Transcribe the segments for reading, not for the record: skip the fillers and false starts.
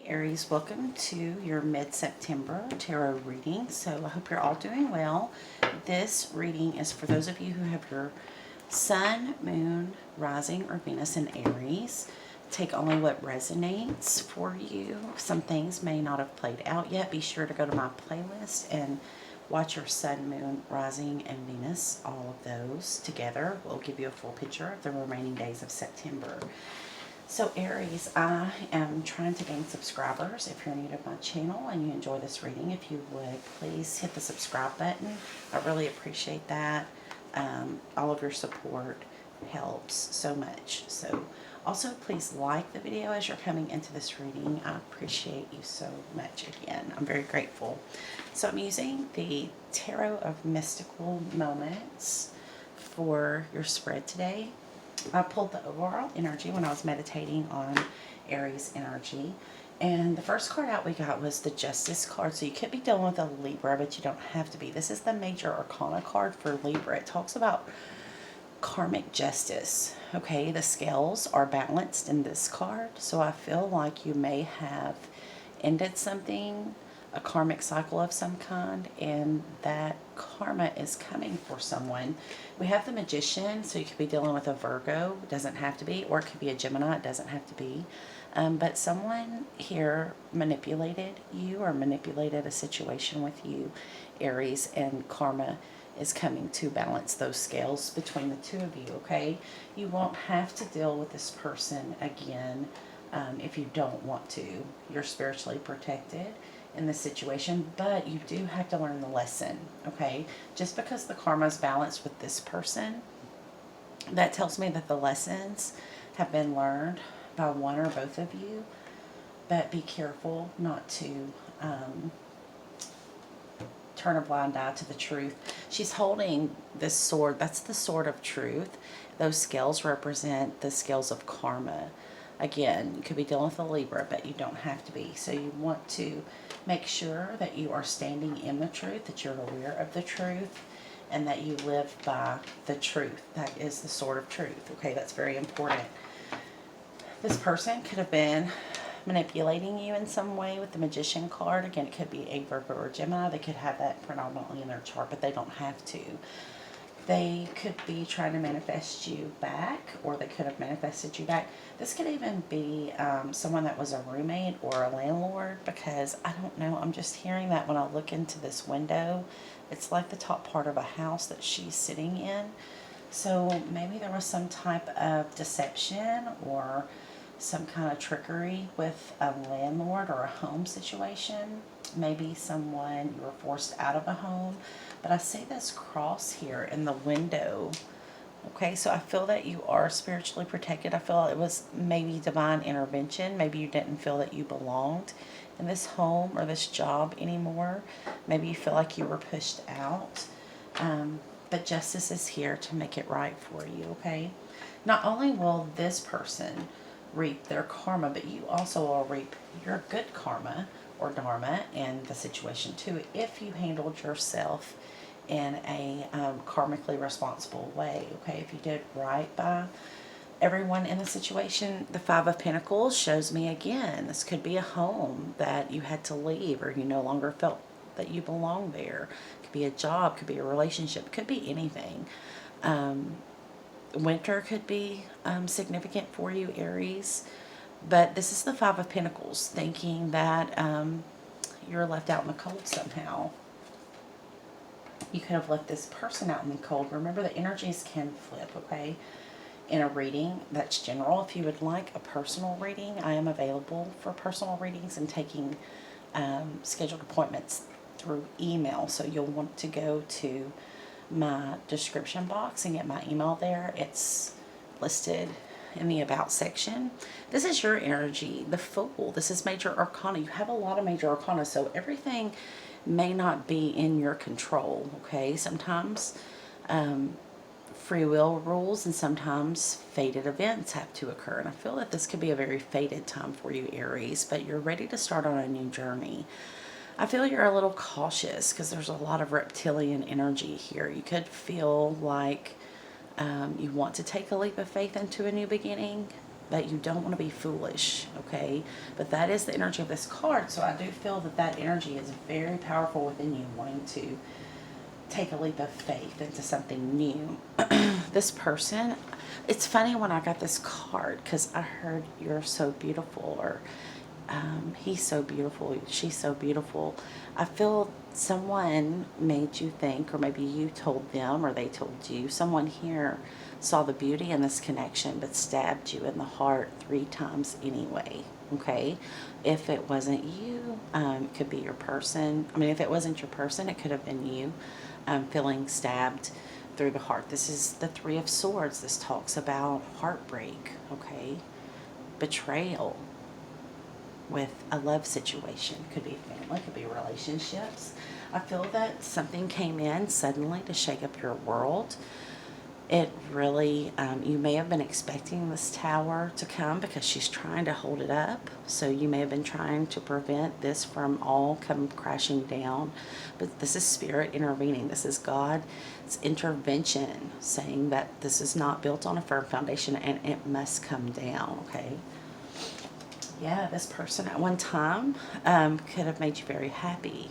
Aries, welcome to your mid-September tarot reading. So I hope you're all doing well. This reading is for those of you who have your Sun, Moon, Rising, or Venus in Aries. Take only what resonates for you. Some things may not have played out yet. Be sure to go to my playlist and watch your Sun, Moon, Rising, and Venus. All of those together will give you a full picture of the remaining days of September. So Aries, I am trying to gain subscribers. If you're new to my channel and you enjoy this reading, if you would, please hit the subscribe button. I really appreciate that. All of your support helps so much. So also please like the video as you're coming into this reading. I appreciate you so much. Again, I'm very grateful. So I'm using the Tarot of Mystical Moments for your spread today. I pulled the overall energy when I was meditating on Aries energy. And the first card out we got was the Justice card. So you could be dealing with a Libra, but you don't have to be. This is the Major Arcana card for Libra. It talks about karmic justice. Okay, the scales are balanced in this card. So I feel like you may have ended something, a karmic cycle of some kind, and that karma is coming for someone. We have the Magician, so you could be dealing with a Virgo. It doesn't have to be, or it could be a Gemini. It doesn't have to be. But someone here manipulated you or manipulated a situation with you, Aries, and karma is coming to balance those scales between the two of you, okay? You won't have to deal with this person again if you don't want to. You're spiritually protected in this situation, but you do have to learn the lesson, okay? Just because the karma is balanced with this person, that tells me that the lessons have been learned by one or both of you, but be careful not to turn a blind eye to the truth. She's holding this sword. That's the sword of truth. Those scales represent the scales of karma. Again, you could be dealing with a Libra, but you don't have to be. So you want to make sure that you are standing in the truth, that you're aware of the truth, and that you live by the truth. That is the sword of truth. Okay, that's very important. This person could have been manipulating you in some way with the Magician card. Again, it could be a Virgo or Gemini. They could have that predominantly in their chart, but they don't have to. They could be trying to manifest you back, or they could have manifested you back. This could even be someone that was a roommate or a landlord, because I don't know, I'm just hearing that when I look into this window. It's like the top part of a house that she's sitting in. So maybe there was some type of deception or some kind of trickery with a landlord or a home situation. Maybe someone, you were forced out of a home. But I see this cross here in the window. Okay, so I feel that you are spiritually protected. I feel it was maybe divine intervention. Maybe you didn't feel that you belonged in this home or this job anymore. Maybe you feel like you were pushed out. But justice is here to make it right for you, okay? Not only will this person reap their karma, but you also will reap your good karma or dharma in the situation too, if you handled yourself in a karmically responsible way, okay? If you did right by everyone in the situation. The Five of Pentacles shows me again, this could be a home that you had to leave, or you no longer felt that you belong there. It could be a job, could be a relationship, could be anything. Winter could be significant for you, Aries. But this is the Five of Pentacles, thinking that you're left out in the cold somehow. You could have left this person out in the cold. Remember, the energies can flip, okay? In a reading that's general. If you would like a personal reading, I am available for personal readings and taking scheduled appointments through email. So you'll want to go to my description box and get my email there. It's listed in the About section. This is your energy, the Fool. This is Major Arcana. You have a lot of Major Arcana, so everything may not be in your control, okay? Sometimes free will rules, and sometimes fated events have to occur. And I feel that this could be a very fated time for you, Aries, but you're ready to start on a new journey. I feel you're a little cautious because there's a lot of reptilian energy here. You could feel like you want to take a leap of faith into a new beginning, but you don't want to be foolish, okay? But that is the energy of this card, so I do feel that that energy is very powerful within you, wanting to take a leap of faith into something new. This person, it's funny when I got this card because I heard you're so beautiful, or he's so beautiful, she's so beautiful. I feel someone made you think, or maybe you told them, or they told you, someone here saw the beauty in this connection but stabbed you in the heart 3 times anyway, okay? If it wasn't you, it could be your person. I mean, if it wasn't your person, it could have been you feeling stabbed through the heart. This is the 3 of Swords. This talks about heartbreak, okay? Betrayal with a love situation. Could be family, could be relationships. I feel that something came in suddenly to shake up your world. It really, you may have been expecting this Tower to come because she's trying to hold it up. So you may have been trying to prevent this from all come crashing down. But this is Spirit intervening. This is God's intervention, saying that this is not built on a firm foundation and it must come down, okay? Yeah, this person at one time could have made you very happy.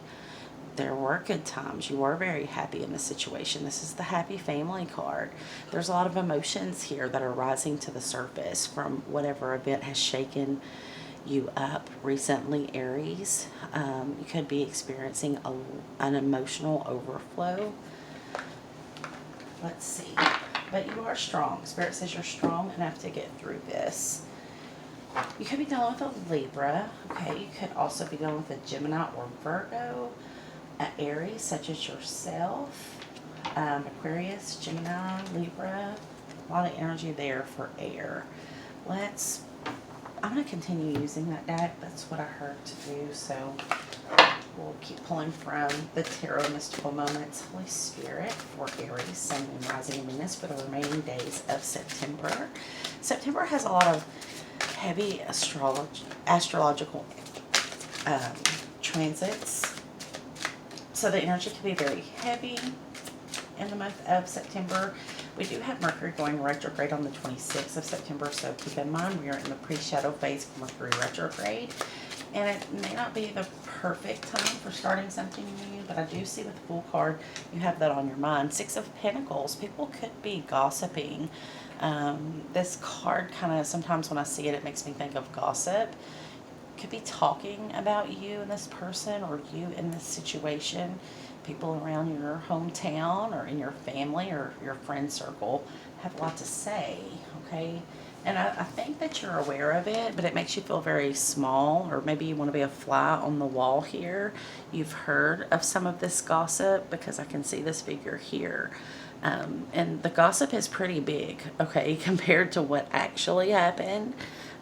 There were good times. You were very happy in this situation. This is the happy family card. There's a lot of emotions here that are rising to the surface from whatever event has shaken you up recently, Aries. You could be experiencing an emotional overflow. Let's see. But you are strong. Spirit says you're strong enough to get through this. You could be dealing with a Libra. Okay, you could also be dealing with a Gemini or Virgo. Aries, such as yourself, Aquarius, Gemini, Libra, a lot of energy there for air. I'm going to continue using that deck. That's what I heard to do, so we'll keep pulling from the Tarot Mystical Moments. Holy Spirit for Aries, Sun, Moon, Rising, and Venus for the remaining days of September. September has a lot of heavy astrological transits. So the energy can be very heavy in the month of September. We do have Mercury going retrograde on the 26th of September, so keep in mind we are in the pre-shadow phase of Mercury retrograde. And it may not be the perfect time for starting something new, but I do see with the Fool card, you have that on your mind. 6 of Pentacles, people could be gossiping. This card kind of, sometimes when I see it, it makes me think of gossip. Could be talking about you and this person, or you in this situation. People around your hometown or in your family or your friend circle have a lot to say, okay? And I think that you're aware of it, but it makes you feel very small, or maybe you want to be a fly on the wall here. You've heard of some of this gossip because I can see this figure here. And the gossip is pretty big, okay, compared to what actually happened.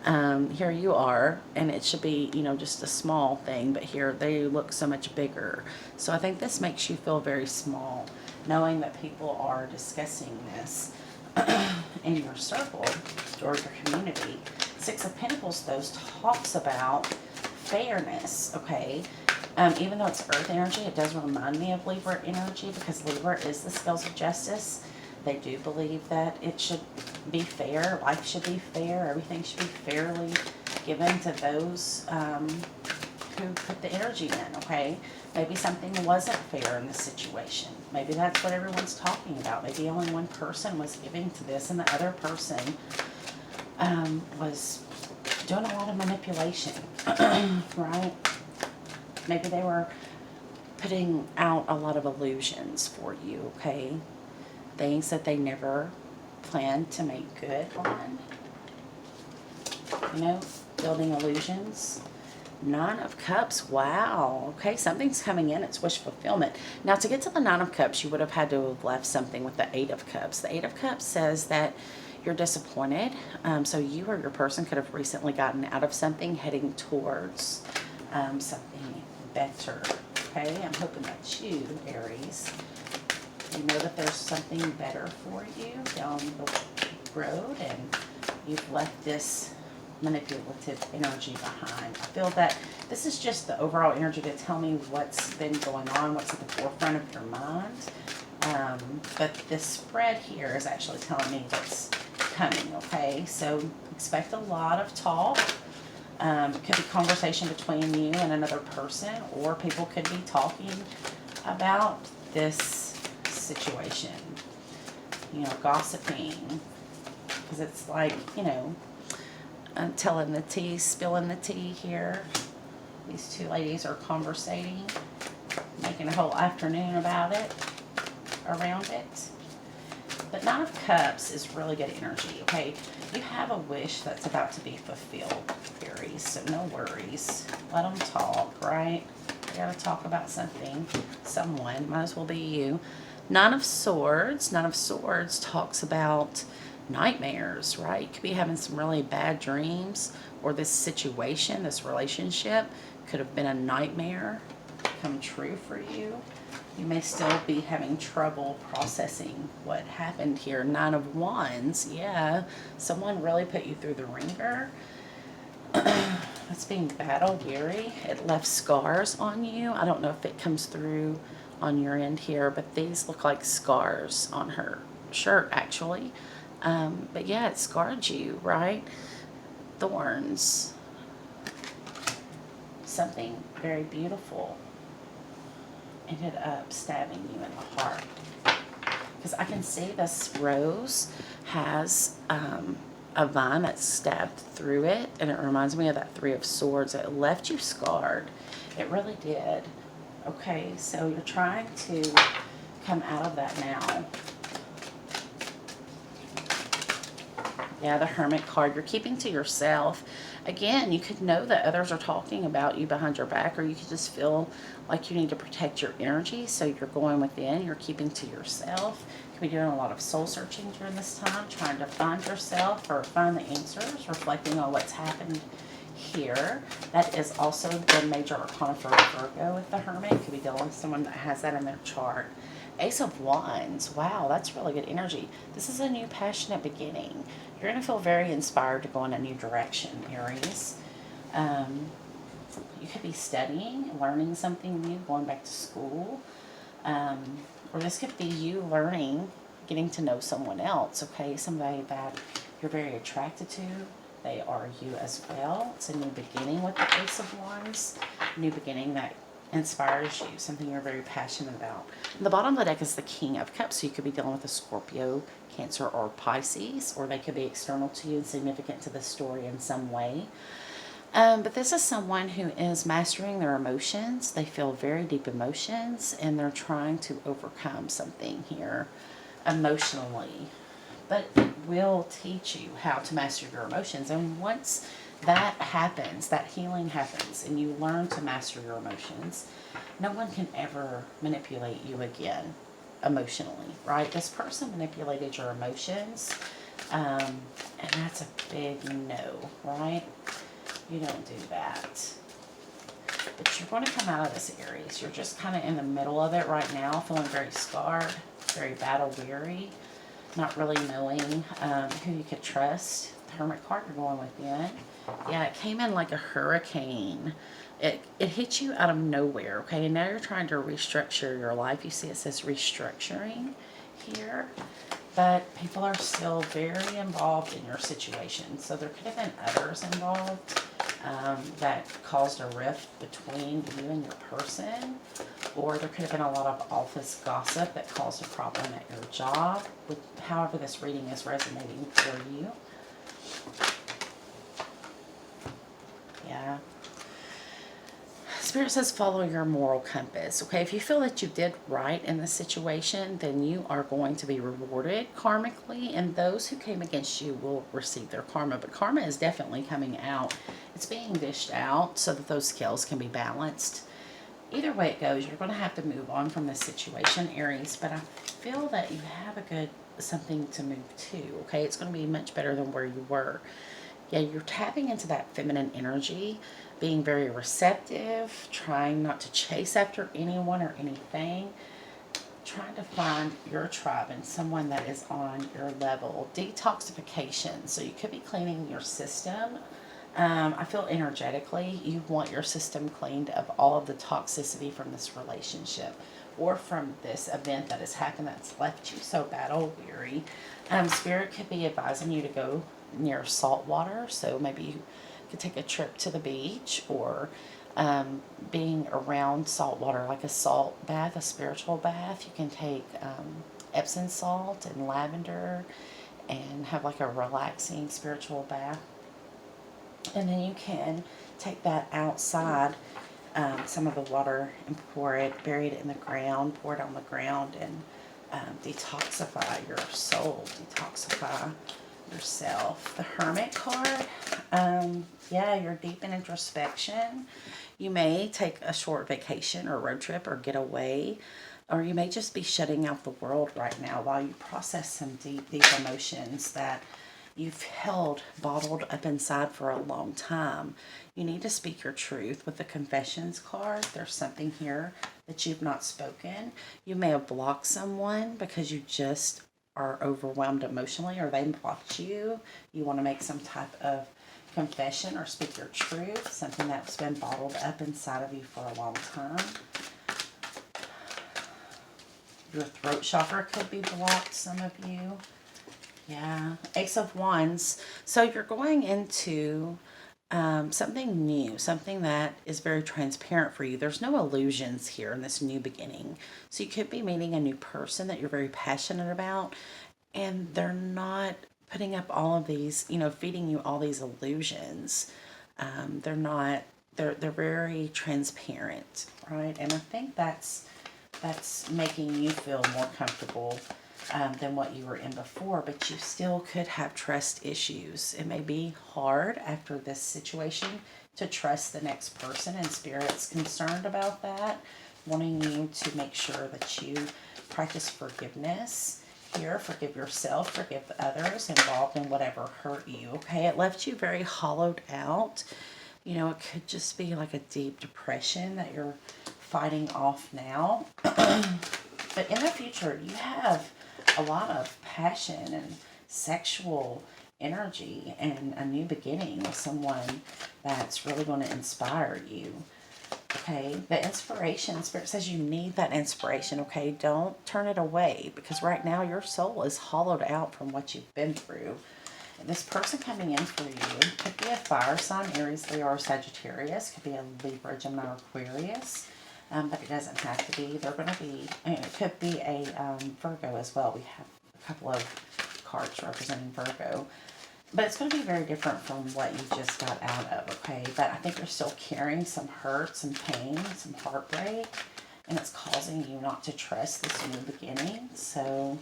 Here you are, and it should be, you know, just a small thing, but here they look so much bigger. So I think this makes you feel very small, knowing that people are discussing this in your circle or your community. 6 of Pentacles, though, talks about fairness, okay? Even though it's earth energy, it does remind me of Libra energy, because Libra is the scales of justice. They do believe that it should be fair, life should be fair, everything should be fairly given to those who put the energy in, okay? Maybe something wasn't fair in this situation. Maybe that's what everyone's talking about. Maybe only one person was giving to this, and the other person was doing a lot of manipulation, right? Maybe they were putting out a lot of illusions for you, okay? Things that they never planned to make good on. You know, building illusions. 9 of Cups. Wow. Okay, something's coming in. It's wish fulfillment. Now, to get to the 9 of Cups, you would have had to have left something with the 8 of Cups. The 8 of Cups says that you're disappointed. So you or your person could have recently gotten out of something, heading towards something better. Okay, I'm hoping that's you, Aries. You know that there's something better for you down the road, and you've left this manipulative energy behind. I feel that this is just the overall energy to tell me what's been going on, what's at the forefront of your mind. But this spread here is actually telling me what's coming, okay? So expect a lot of talk. It could be conversation between you and another person, or people could be talking about this situation. You know, gossiping, because it's like, you know, telling the tea, spilling the tea here. These two ladies are conversating, making a whole afternoon about it, around it. But Nine of Cups is really good energy, okay? You have a wish that's about to be fulfilled, Aries, so no worries. Let them talk, right? They gotta talk about something, someone, might as well be you. Nine of Swords talks about nightmares, right? You could be having some really bad dreams, or this situation, this relationship could have been a nightmare come true for you. You may still be having trouble processing what happened here. Nine of Wands, yeah. Someone really put you through the ringer. It's being battle weary. It left scars on you. I don't know if it comes through on your end here, but these look like scars on her shirt, actually. But yeah, it scarred you, right? Thorns. Something very beautiful ended up stabbing you in the heart. Because I can see this rose has a vine that stabbed through it, and it reminds me of that Three of Swords. It left you scarred. It really did. Okay, so you're trying to come out of that now. Yeah, the Hermit card. You're keeping to yourself. Again, you could know that others are talking about you behind your back, or you could just feel like you need to protect your energy, so you're going within, you're keeping to yourself. You could be doing a lot of soul searching during this time, trying to find yourself or find the answers, reflecting on what's happened here. That is also the major arcana for Virgo with the Hermit. You could be dealing with someone that has that in their chart. Ace of Wands. Wow, that's really good energy. This is a new passionate beginning. You're going to feel very inspired to go in a new direction, Aries. You could be studying, learning something new, going back to school. Or this could be you learning, getting to know someone else, okay? Somebody that you're very attracted to. They are you as well. It's a new beginning with the Ace of Wands. New beginning that inspires you, something you're very passionate about. And the bottom of the deck is the King of Cups, so you could be dealing with a Scorpio, Cancer, or Pisces, or they could be external to you and significant to the story in some way. But this is someone who is mastering their emotions. They feel very deep emotions, and they're trying to overcome something here emotionally. But it will teach you how to master your emotions. And once that happens, that healing happens, and you learn to master your emotions, no one can ever manipulate you again emotionally, right? This person manipulated your emotions, and that's a big no, right? You don't do that. But you're going to come out of this, Aries. You're just kind of in the middle of it right now, feeling very scarred, very battle weary, not really knowing who you could trust. The Hermit card, you're going within. Yeah, it came in like a hurricane. It hit you out of nowhere, okay? And now you're trying to restructure your life. You see it says restructuring here. But people are still very involved in your situation. So there could have been others involved that caused a rift between you and your person. Or there could have been a lot of office gossip that caused a problem at your job. However this reading is resonating for you. Yeah. Spirit says follow your moral compass. Okay, if you feel that you did right in this situation, then you are going to be rewarded karmically, and those who came against you will receive their karma. But karma is definitely coming out. It's being dished out so that those scales can be balanced. Either way it goes, you're going to have to move on from this situation, Aries, but I feel that you have a good something to move to, okay? It's going to be much better than where you were. Yeah, you're tapping into that feminine energy, being very receptive, trying not to chase after anyone or anything, trying to find your tribe and someone that is on your level. Detoxification. So you could be cleaning your system I feel energetically you want your system cleaned of all of the toxicity from this relationship or from this event that has happened that's left you so battle weary. Spirit could be advising you to go near salt water, so maybe you could take a trip to the beach or being around salt water, like a salt bath, a spiritual bath. You can take Epsom salt and lavender and have like a relaxing spiritual bath. And then you can take that outside, some of the water, and pour it, bury it in the ground, pour it on the ground, and detoxify your soul, detoxify yourself. The Hermit card, yeah, you're deep in introspection. You may take a short vacation or road trip or get away, or you may just be shutting out the world right now while you process some deep emotions that you've held bottled up inside for a long time. You need to speak your truth. With the confessions card, there's something here that you've not spoken. You may have blocked someone because you just are overwhelmed emotionally, or they blocked you. You want to make some type of confession or speak your truth, something that's been bottled up inside of you for a long time. Your throat chakra could be blocked, some of you. Yeah, Ace of Wands. So you're going into something new, something that is very transparent for you. There's no illusions here in this new beginning. So you could be meeting a new person that you're very passionate about, and they're not putting up all of these, feeding you all these illusions. They're not. They're very transparent, right? And I think that's making you feel more comfortable than what you were in before, but you still could have trust issues. It may be hard after this situation to trust the next person, and Spirit's concerned about that, wanting you to make sure that you practice forgiveness here. Forgive yourself, forgive others involved in whatever hurt you, okay? It left you very hollowed out. It could just be like a deep depression that you're fighting off now. But in the future, you have a lot of passion and sexual energy and a new beginning with someone that's really going to inspire you. Okay, the inspiration, Spirit says you need that inspiration, okay? Don't turn it away, because right now your soul is hollowed out from what you've been through. And this person coming in for you could be a fire sign, Aries, Leo, or Sagittarius. Could be a Libra, Gemini, or Aquarius. But it doesn't have to be. They're going to be, it could be a Virgo as well. We have a couple of cards representing Virgo. But it's going to be very different from what you just got out of, okay? But I think you're still carrying some hurt, some pain, some heartbreak, and it's causing you not to trust this new beginning. So,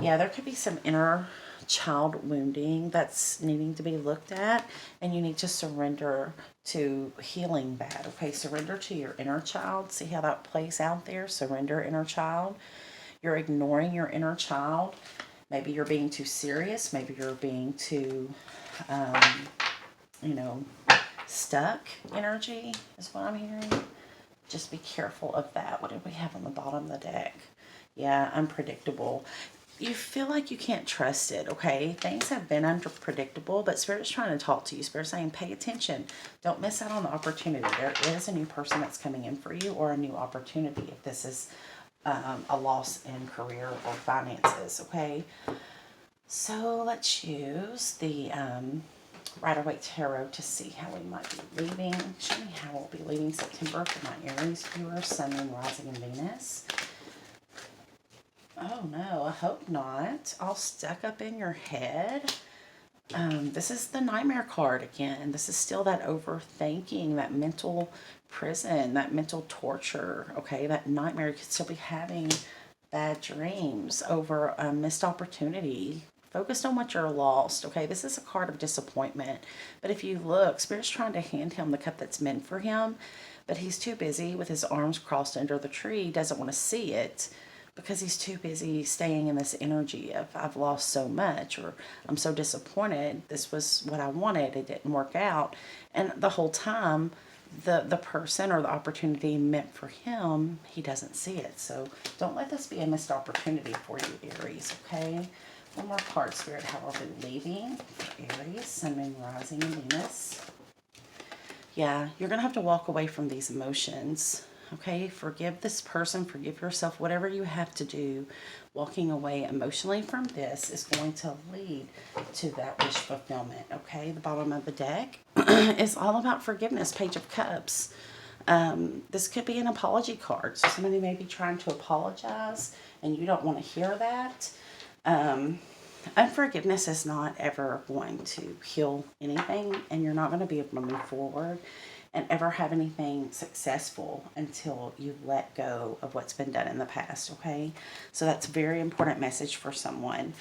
yeah, there could be some inner child wounding that's needing to be looked at, and you need to surrender to healing that, okay? Surrender to your inner child. See how that plays out there? Surrender, inner child. You're ignoring your inner child. Maybe you're being too serious. Maybe you're being too, stuck energy is what I'm hearing. Just be careful of that. What did we have on the bottom of the deck? Yeah, unpredictable. You feel like you can't trust it, okay? Things have been unpredictable, but Spirit's trying to talk to you. Spirit's saying, pay attention. Don't miss out on the opportunity. There is a new person that's coming in for you, or a new opportunity if this is a loss in career or finances, okay? So let's use the Rider-Waite Tarot to see how we might be leaving. Show me how we'll be leaving September for my Aries viewers, Sun, Moon, Rising, and Venus. Oh no, I hope not. All stuck up in your head. This is the Nightmare card again. This is still that overthinking, that mental prison, that mental torture, okay? That nightmare. You could still be having bad dreams over a missed opportunity, focused on what you're lost, okay? This is a card of disappointment. But if you look, Spirit's trying to hand him the cup that's meant for him, but he's too busy with his arms crossed under the tree. He doesn't want to see it, because he's too busy staying in this energy of I've lost so much, or I'm so disappointed. This was what I wanted. It didn't work out. And the whole time, the person or the opportunity meant for him, he doesn't see it. So don't let this be a missed opportunity for you, Aries, okay? One more card, Spirit. How are we leaving for Aries, Sun, Moon, Rising, and Venus? Yeah, you're going to have to walk away from these emotions. Okay, forgive this person, forgive yourself, whatever you have to do. Walking away emotionally from this is going to lead to that wish fulfillment. Okay, the bottom of the deck is all about forgiveness, Page of Cups. This could be an apology card. So somebody may be trying to apologize and you don't want to hear that. Unforgiveness is not ever going to heal anything, and you're not going to be able to move forward and ever have anything successful until you let go of what's been done in the past, okay? So that's a very important message for someone.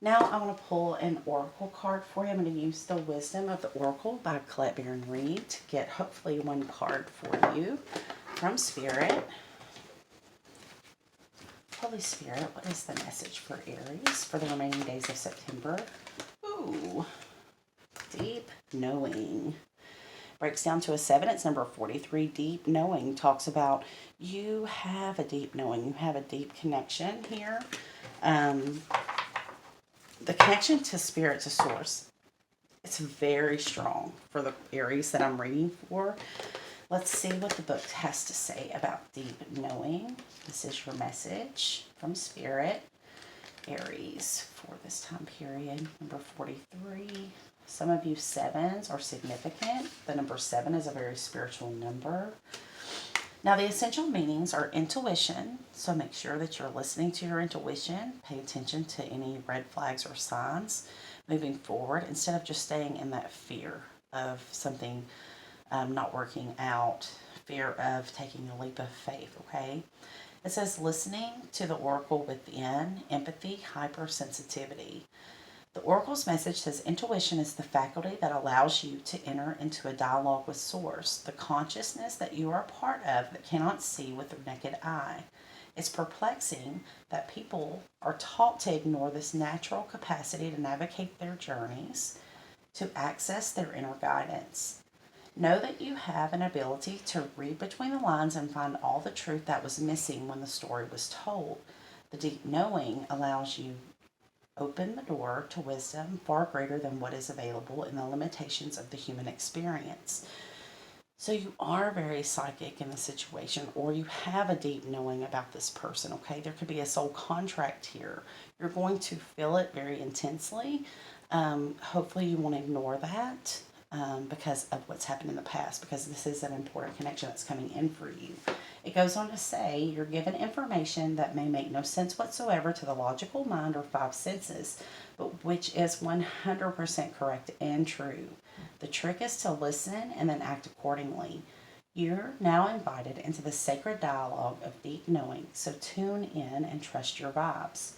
Now I want to pull an oracle card for you. I'm going to use the Wisdom of the Oracle by Colette Baron Reed to get hopefully one card for you from Spirit. Holy Spirit, what is the message for Aries for the remaining days of September? Ooh, deep knowing. Breaks down to a 7. It's number 43. Deep knowing talks about you have a deep knowing. You have a deep connection here. The connection to Spirit, to Source, it's very strong for the Aries that I'm reading for. Let's see what the book has to say about deep knowing. This is your message from Spirit, Aries, for this time period. Number 43. Some of you 7s are significant. The number 7 is a very spiritual number. Now, the essential meanings are intuition, so make sure that you're listening to your intuition. Pay attention to any red flags or signs moving forward instead of just staying in that fear of something not working out, fear of taking a leap of faith, okay? It says listening to the oracle within, empathy, hypersensitivity. The oracle's message says intuition is the faculty that allows you to enter into a dialogue with Source, the consciousness that you are a part of that cannot see with the naked eye. It's perplexing that people are taught to ignore this natural capacity to navigate their journeys, to access their inner guidance. Know that you have an ability to read between the lines and find all the truth that was missing when the story was told. The deep knowing allows you open the door to wisdom far greater than what is available in the limitations of the human experience. So you are very psychic in the situation, or you have a deep knowing about this person, okay? There could be a soul contract here. You're going to feel it very intensely. Hopefully you won't ignore that because of what's happened in the past, because this is an important connection that's coming in for you. It goes on to say you're given information that may make no sense whatsoever to the logical mind or 5 senses, but which is 100% correct and true. The trick is to listen and then act accordingly. You're now invited into the sacred dialogue of deep knowing, so tune in and trust your vibes.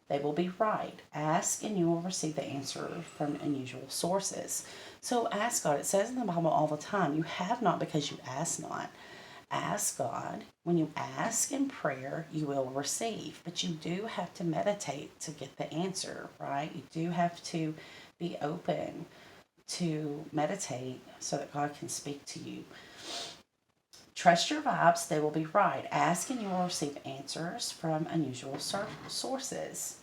They will be right. Ask and you will receive the answer from unusual sources. So ask God. It says in the Bible all the time, you have not because you ask not. Ask God. When you ask in prayer, you will receive. But you do have to meditate to get the answer, right? You do have to be open to meditate so that God can speak to you. Trust your vibes, they will be right. Ask and you will receive answers from unusual sources.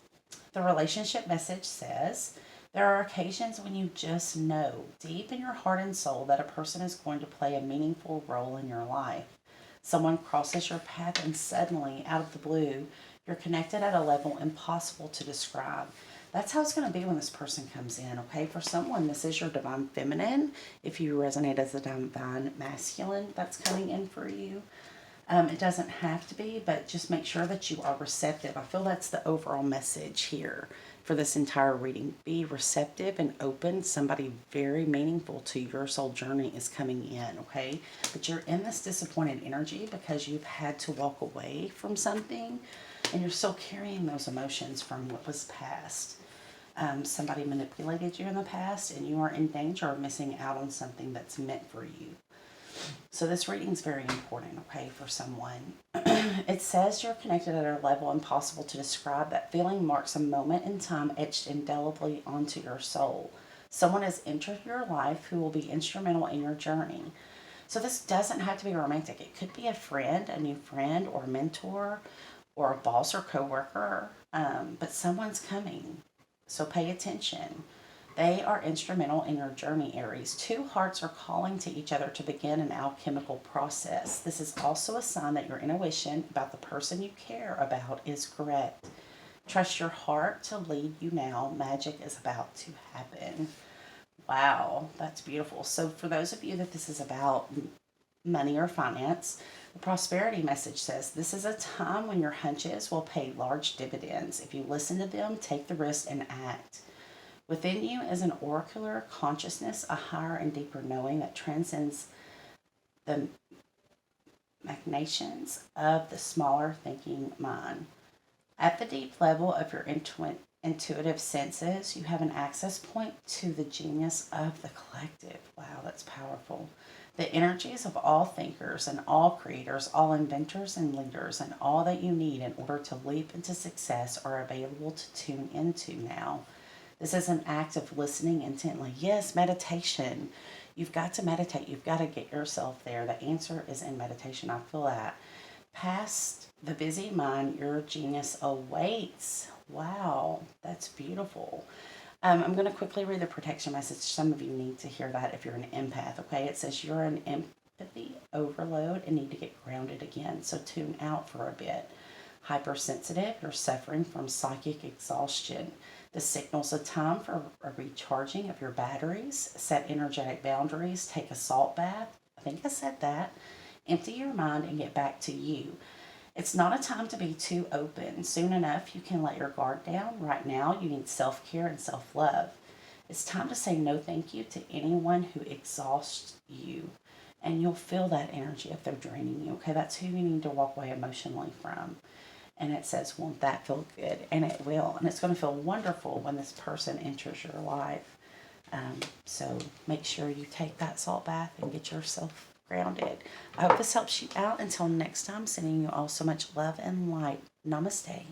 The relationship message says there are occasions when you just know deep in your heart and soul that a person is going to play a meaningful role in your life. Someone crosses your path and suddenly, out of the blue, you're connected at a level impossible to describe. That's how it's going to be when this person comes in, okay? For someone, this is your divine feminine. If you resonate as a divine masculine, that's coming in for you. It doesn't have to be, but just make sure that you are receptive. I feel that's the overall message here for this entire reading. Be receptive and open. Somebody very meaningful to your soul journey is coming in, okay? But you're in this disappointed energy because you've had to walk away from something and you're still carrying those emotions from what was past. Somebody manipulated you in the past and you are in danger of missing out on something that's meant for you. So this reading is very important, okay, for someone. It says you're connected at a level impossible to describe. That feeling marks a moment in time etched indelibly onto your soul. Someone has entered your life who will be instrumental in your journey. So this doesn't have to be romantic. It could be a friend, a new friend, or a mentor, or a boss or coworker. But someone's coming. So pay attention. They are instrumental in your journey, Aries. Two hearts are calling to each other to begin an alchemical process. This is also a sign that your intuition about the person you care about is correct. Trust your heart to lead you now. Magic is about to happen. Wow, that's beautiful. So, for those of you that this is about money or finance, the prosperity message says this is a time when your hunches will pay large dividends. If you listen to them, take the risk, and act. Within you is an oracular consciousness, a higher and deeper knowing that transcends the machinations of the smaller thinking mind. At the deep level of your intuitive senses, you have an access point to the genius of the collective. Wow, that's powerful. The energies of all thinkers and all creators, all inventors and leaders, and all that you need in order to leap into success are available to tune into now. This is an act of listening intently. Yes, meditation. You've got to meditate. You've got to get yourself there. The answer is in meditation. I feel that. Past the busy mind, your genius awaits. Wow, that's beautiful. I'm going to quickly read the protection message. Some of you need to hear that if you're an empath, okay? It says you're an empathy overload and need to get grounded again. So tune out for a bit. Hypersensitive, you're suffering from psychic exhaustion. This signals a time for a recharging of your batteries. Set energetic boundaries. Take a salt bath. I think I said that. Empty your mind and get back to you. It's not a time to be too open. Soon enough, you can let your guard down. Right now, you need self care and self love. It's time to say no thank you to anyone who exhausts you. And you'll feel that energy if they're draining you. Okay, that's who you need to walk away emotionally from. And it says, won't that feel good? And it will. And it's going to feel wonderful when this person enters your life. So make sure you take that salt bath and get yourself grounded. I hope this helps you out. Until next time, sending you all so much love and light. Namaste.